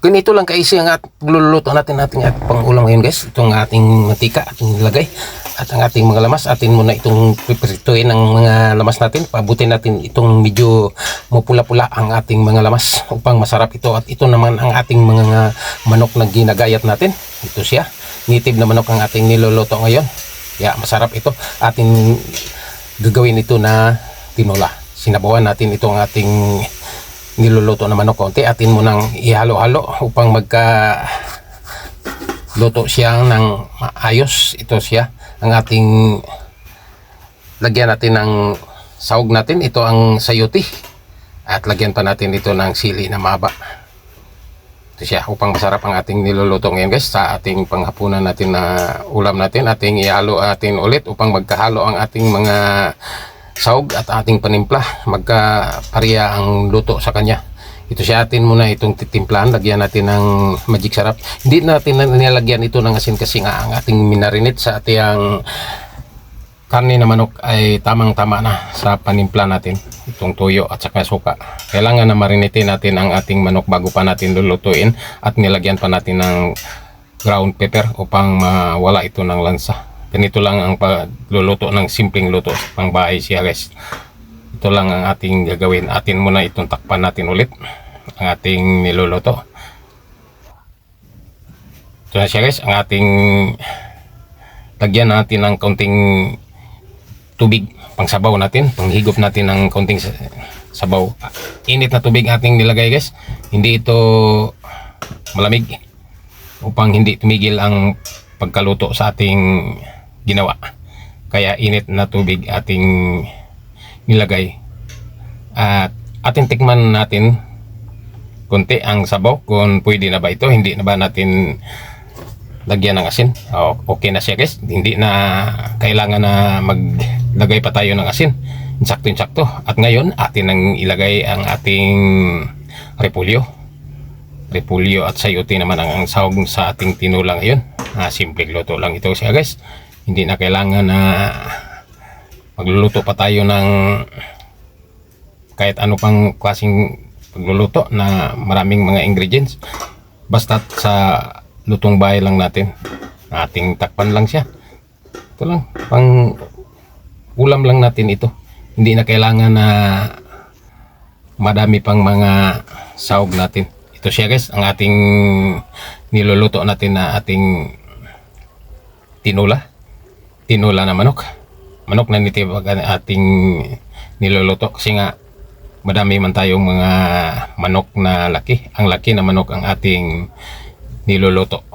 Ganito lang kaisi ang pagluluto natin at pang-ulam ngayon guys. Itong ating mantika ating nilagay at ang ating mga lamas. Atin muna itong piprituin ng mga lamas natin. Pabutin natin itong medyo mupula-pula ang ating mga lamas upang masarap ito. At ito naman ang ating mga manok na ginagayat natin. Ito siya. Native na manok ang ating niluluto ngayon. Yeah, masarap ito. Ating gagawin ito na tinola. Sinabawan natin itong ating niluluto na manok konti. Atin mo nang ihalo-halo upang magka luto siya ng maayos. Ito siya ang ating lagyan natin ng sahog natin. Ito ang sayote at lagyan pa natin ito ng sili na mahaba. Ito siya upang masarap ang ating niluluto ngayon guys. Sa ating panghapunan natin na ulam natin, ating ihalo atin ulit upang magkahalo ang ating mga sahog at ating panimpla, magka-pareha ang luto sa kanya. Ito siya, atin muna itong titimplahan, lagyan natin ng magic sarap. Hindi natin nilalagyan ito ng asin kasi nga ang ating minarinate sa ating karne na manok ay tamang-tama na sa panimpla natin. Itong tuyo at saka suka. Kailangan na marinate natin ang ating manok bago pa natin lulutuin at nilagyan pa natin ng ground pepper upang mawala ito ng lansa. Ganito lang ang pagluluto ng simpleng luto pang bahay siya guys. Ito lang ang ating gagawin. Atin muna itong takpan natin ulit ang ating niluluto. Ito na siya guys, ang ating lagyan natin ng kaunting tubig pang sabaw natin, panghigop natin ng kaunting sabaw. Init na tubig ating nilagay guys, hindi ito malamig upang hindi tumigil ang pagkaluto sa ating ginawa. Kaya init na tubig ating nilagay at ating tikman natin konti ang sabaw kung pwede na ba ito, hindi na ba natin lagyan ng asin. Okay na siya guys, hindi na kailangan na maglagay pa tayo ng asin. Insakto at ngayon atin nang ilagay ang ating repolyo at sayote naman ang sahog sa ating tinola ngayon. Simple luto lang ito siya guys. Hindi na kailangan na magluluto pa tayo ng kahit ano pang klaseng pagluluto na maraming mga ingredients. Basta sa lutong bahay lang natin. Ating takpan lang siya. Ito lang. Pang ulam lang natin ito. Hindi na kailangan na madami pang mga sahog natin. Ito siya guys, ang ating niluluto natin na ating tinola na manok na native ating niluluto kasi nga madami man tayong mga manok na laki. Ang laki na manok ang ating niluluto.